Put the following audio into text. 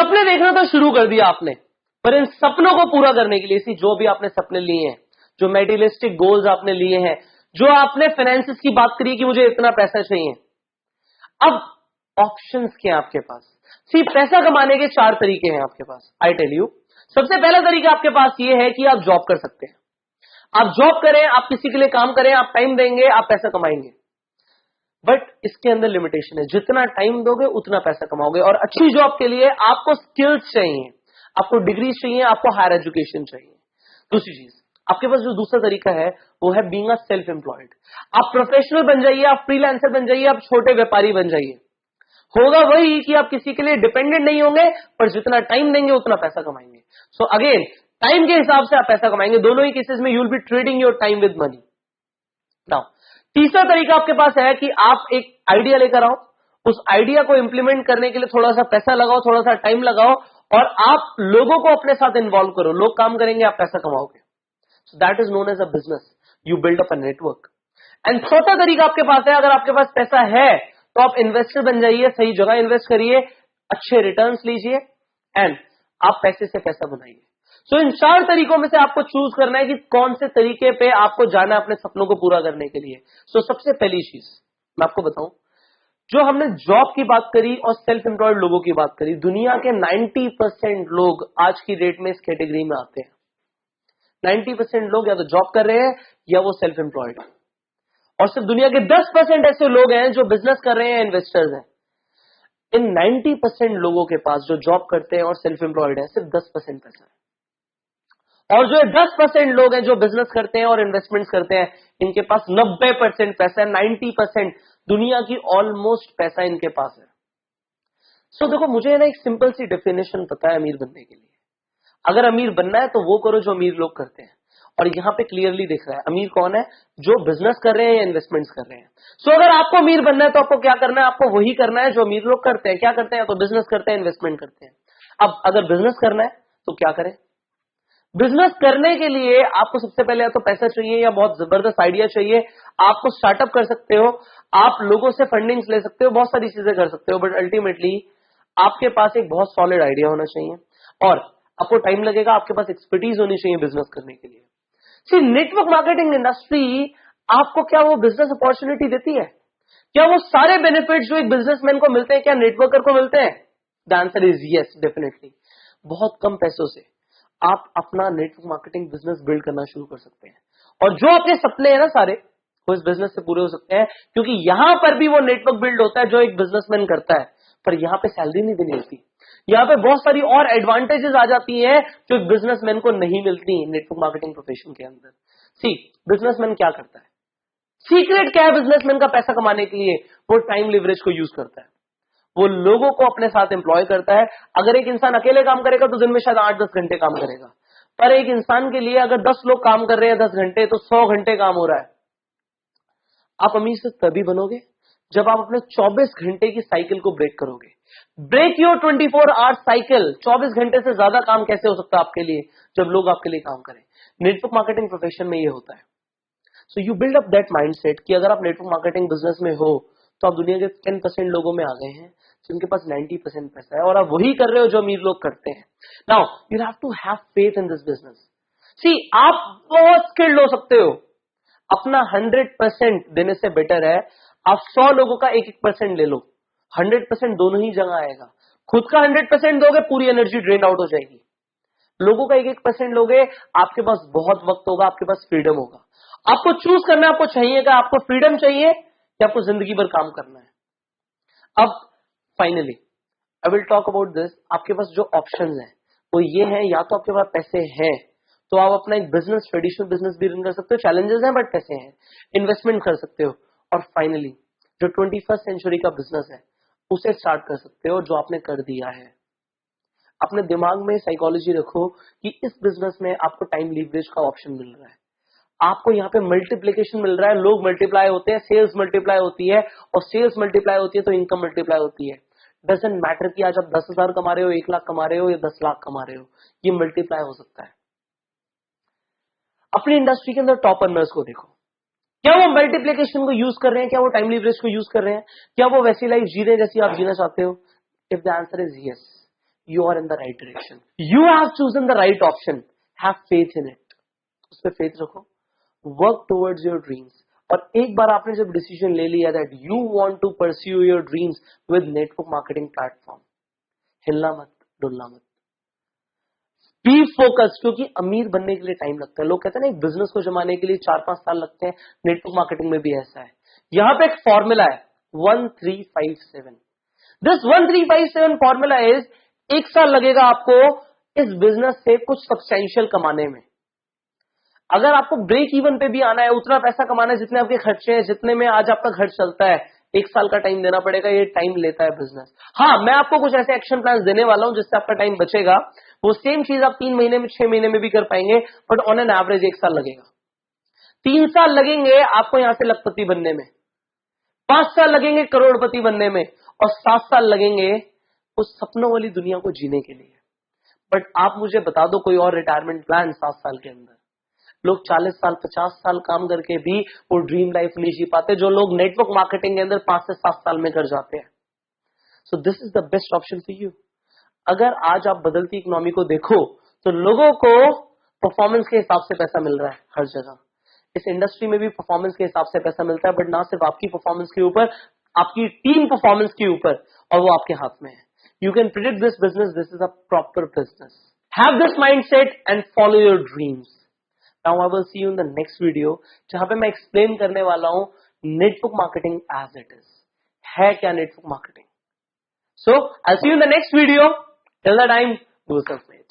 सपने देखना तो शुरू कर दिया आपने, पर इन सपनों को पूरा करने के लिए जो भी आपने सपने लिए हैं, जो मेटीरियलिस्टिक गोल्स आपने लिए हैं, जो आपने फाइनेंसिस की बात करी कि मुझे इतना पैसा चाहिए, अब ऑप्शंस क्या हैं आपके पास? पैसा कमाने के 4 तरीके हैं आपके पास। आई टेल यू, सबसे पहला तरीका आपके पास ये है कि आप जॉब कर सकते हैं। आप जॉब करें, आप किसी के लिए काम करें, आप टाइम देंगे, आप पैसा कमाएंगे। बट इसके अंदर लिमिटेशन है, जितना टाइम दोगे उतना पैसा कमाओगे। और अच्छी जॉब के लिए आपको स्किल्स चाहिए, आपको डिग्री चाहिए, आपको हायर एजुकेशन चाहिए। दूसरी चीज, आपके पास जो दूसरा तरीका है वो है बीइंग अ सेल्फ एम्प्लॉयड। आप प्रोफेशनल बन जाइए, आप फ्रीलांसर बन जाइए, आप छोटे व्यापारी बन जाइए। होगा वही कि आप किसी के लिए डिपेंडेंट नहीं होंगे, पर जितना टाइम देंगे उतना पैसा कमाएंगे। सो अगेन, टाइम के हिसाब से आप पैसा कमाएंगे। दोनों ही केसेस में you will be trading your time with money. Now तीसरा तरीका आपके पास है कि आप एक आइडिया लेकर आओ, उस आइडिया को इंप्लीमेंट करने के लिए थोड़ा सा पैसा लगाओ, थोड़ा सा टाइम लगाओ, और आप लोगों को अपने साथ इन्वॉल्व करो। लोग काम करेंगे, आप पैसा कमाओगे। So that is known as a business. You build up a network. And चौथा तरीका आपके पास है, अगर आपके पास पैसा है तो आप इन्वेस्टर बन जाइए, सही जगह इन्वेस्ट करिए, अच्छे रिटर्न्स लीजिए, एंड आप पैसे से पैसा बनाइए। सो इन 4 तरीकों में से आपको चूज करना है कि कौन से तरीके पे आपको जाना है अपने सपनों को पूरा करने के लिए। सो सबसे पहली चीज मैं आपको बताऊं, जो हमने जॉब की बात करी और सेल्फ एम्प्लॉयड लोगों की बात करी, दुनिया के 90% लोग आज की डेट में इस कैटेगरी में आते हैं। 90% लोग या तो जॉब कर रहे हैं या वो सेल्फ एम्प्लॉयड है, और सिर्फ दुनिया के 10% ऐसे लोग हैं जो बिजनेस कर रहे हैं, इन्वेस्टर्स हैं। इन 90% लोगों के पास जो जॉब करते हैं और सेल्फ एम्प्लॉयड है, सिर्फ 10% पैसा है। और जो 10% लोग हैं जो बिजनेस करते हैं और इन्वेस्टमेंट्स करते हैं, इनके पास 90% पैसा है। 90% दुनिया की ऑलमोस्ट पैसा इनके पास है। सो देखो, मुझे ना एक सिंपल सी डेफिनेशन पता है अमीर बनने के लिए। अगर अमीर बनना है तो वो करो जो अमीर लोग करते हैं। और यहां पे क्लियरली दिख रहा है अमीर कौन है, जो बिजनेस कर रहे हैं या इन्वेस्टमेंट्स कर रहे हैं। सो अगर आपको अमीर बनना है तो आपको क्या करना है, आपको वही करना है जो अमीर लोग करते हैं। क्या करते हैं, तो बिजनेस करते हैं, इन्वेस्टमेंट करते हैं। अब अगर बिजनेस करना है तो क्या करें? बिजनेस करने के लिए आपको सबसे पहले या तो पैसा चाहिए या बहुत जबरदस्त आइडिया चाहिए। आपको स्टार्टअप कर सकते हो, आप लोगों से फंडिंग्स ले सकते हो, बहुत सारी चीजें कर सकते हो, बट अल्टीमेटली आपके पास एक बहुत सॉलिड आइडिया होना चाहिए और आपको टाइम लगेगा। आपके पास एक्सपर्टीज होनी चाहिए बिजनेस करने के लिए। सी, नेटवर्क मार्केटिंग इंडस्ट्री आपको क्या वो बिजनेस अपॉर्चुनिटी देती है? क्या वो सारे बेनिफिट्स जो एक बिजनेसमैन को मिलते हैं क्या नेटवर्कर को मिलते हैं? The answer is yes, definitely. बहुत कम पैसों से आप अपना नेटवर्क मार्केटिंग बिजनेस बिल्ड करना शुरू कर सकते हैं, और जो आपके सपने हैं ना सारे, वो इस बिजनेस से पूरे हो सकते हैं। क्योंकि यहां पर भी वो नेटवर्क बिल्ड होता है जो एक बिजनेसमैन करता है, पर यहां पे सैलरी नहीं देनी होती। यहां पे बहुत सारी और एडवांटेजेस आ जाती हैं जो एक बिजनेसमैन को नहीं मिलती नेटवर्क मार्केटिंग प्रोफेशन के अंदर। सी, बिजनेसमैन क्या करता है, सीक्रेट क्या है बिजनेसमैन का पैसा कमाने के लिए? वो टाइम लिवरेज को यूज करता है, वो लोगों को अपने साथ एम्प्लॉय करता है। अगर एक इंसान अकेले काम करेगा तो दिन में शायद 8-10 घंटे काम करेगा, पर एक इंसान के लिए अगर 10 लोग काम कर रहे हैं 10 घंटे, तो 100 घंटे काम हो रहा है। आप अमीर से तभी बनोगे जब आप अपने 24 घंटे की साइकिल को ब्रेक करोगे। Break your 24 our cycle. 24 घंटे से ज्यादा काम कैसे हो सकता है आपके लिए जब लोग आपके लिए काम करें? नेटवर्क मार्केटिंग प्रोफेशन में ये होता है। So you build up that mindset कि अगर आप नेटवर्क मार्केटिंग बिजनेस में हो तो आप दुनिया के 10% लोगों में आ गए हैं जिनके पास 90% पैसा है, और आप वही कर रहे हो जो अमीर लोग करते हैं। Now you have to have faith in this business. See, आप बहुत स्किल्ड हो सकते हो, अपना 100% देने से बेटर है आप 100 लोगों का 1-1% ले लो। 100% दोनों ही जगह आएगा। खुद का 100% दोगे, पूरी एनर्जी ड्रेन आउट हो जाएगी। लोगों का 1-1% लोगे, आपके पास बहुत वक्त होगा, आपके पास फ्रीडम होगा। आपको चूज करना है, आपको चाहिए क्या? आपको फ्रीडम चाहिए या आपको जिंदगी भर काम करना है? अब finally I will talk about this. आपके पास जो ऑप्शंस हैं वो ये हैं, या तो आपके पास पैसे हैं तो आप अपना एक बिजनेस, ट्रेडिशनल बिजनेस भी रन कर सकते हो, चैलेंजेस हैं बट पैसे हैं, इन्वेस्टमेंट कर सकते हो, और फाइनली जो 21st सेंचुरी का बिजनेस है उसे स्टार्ट कर सकते हो जो आपने कर दिया है। अपने दिमाग में साइकोलॉजी रखो कि इस बिजनेस में आपको टाइम लीवरेज का ऑप्शन मिल रहा है, आपको यहाँ पे मल्टीप्लिकेशन मिल रहा है, लोग मल्टीप्लाई होते हैं, सेल्स मल्टीप्लाई होती है, और सेल्स मल्टीप्लाई होती है तो इनकम मल्टीप्लाई होती है। डजंट मैटर कि आज आप 10,000 कमा रहे हो, 1 लाख कमा रहे हो या 10 लाख कमा रहे हो, ये मल्टीप्लाई हो सकता है। अपनी इंडस्ट्री के अंदर टॉप अर्नर्स को देखो, क्या वो मल्टीप्लिकेशन को यूज कर रहे हैं? क्या वो टाइम लीवरेज को यूज कर रहे हैं? क्या वो वैसी लाइफ जी रहे हैं जैसी आप जीना चाहते हो? If the answer is yes, you are in the right direction. You have chosen the right option. Have faith in it. उस पर faith रखो. Work towards your dreams. और एक बार आपने जब डिसीजन ले लिया that you want to pursue your dreams with network marketing platform, हिलना मत, डुलना मत. Be focused, क्योंकि अमीर बनने के लिए टाइम लगता है. लोग कहते हैं ना एक बिजनेस को जमाने के लिए 4-5 साल लगते हैं. नेटवर्क मार्केटिंग में भी ऐसा है. यहां पे एक फॉर्मूला है 1357. दिस 1357 फॉर्मूला इज 1 साल लगेगा आपको इस बिजनेस से कुछ सब्सटेंशियल कमाने में. अगर आपको ब्रेक इवन पे भी आना है, उतना पैसा कमाना है जितने आपके खर्चे हैं, जितने में आज आपका घर चलता है, 1 साल का टाइम देना पड़ेगा. ये टाइम लेता है बिजनेस. हाँ, मैं आपको कुछ ऐसे एक्शन प्लान देने वाला हूं जिससे आपका टाइम बचेगा. वो सेम चीज आप 3 महीने में, 6 महीने में भी कर पाएंगे, बट ऑन एन एवरेज 1 साल लगेगा. 3 साल लगेंगे आपको यहां से लखपति बनने में, 5 साल लगेंगे करोड़पति बनने में, और 7 साल लगेंगे उस सपनों वाली दुनिया को जीने के लिए. बट आप मुझे बता दो कोई और रिटायरमेंट प्लान 7 साल के अंदर. लोग 40 साल 50 साल काम करके भी वो ड्रीम लाइफ नहीं जी पाते जो लोग नेटवर्क मार्केटिंग के अंदर 5 से 7 साल में कर जाते हैं. So this is the best option for you. अगर आज आप बदलती इकोनॉमी को देखो तो लोगों को परफॉर्मेंस के हिसाब से पैसा मिल रहा है हर जगह. इस इंडस्ट्री में भी परफॉर्मेंस के हिसाब से पैसा मिलता है, बट ना सिर्फ आपकी परफॉर्मेंस के ऊपर, आपकी टीम परफॉर्मेंस के ऊपर, और वो आपके हाथ में है. You can predict this business. This is a proper business. Have this mindset and follow your dreams. Now I will see you in the next video, जहां पे मैं एक्सप्लेन करने वाला हूं network marketing as it is. है क्या network marketing? So I see you in the next video. Till the time, do something.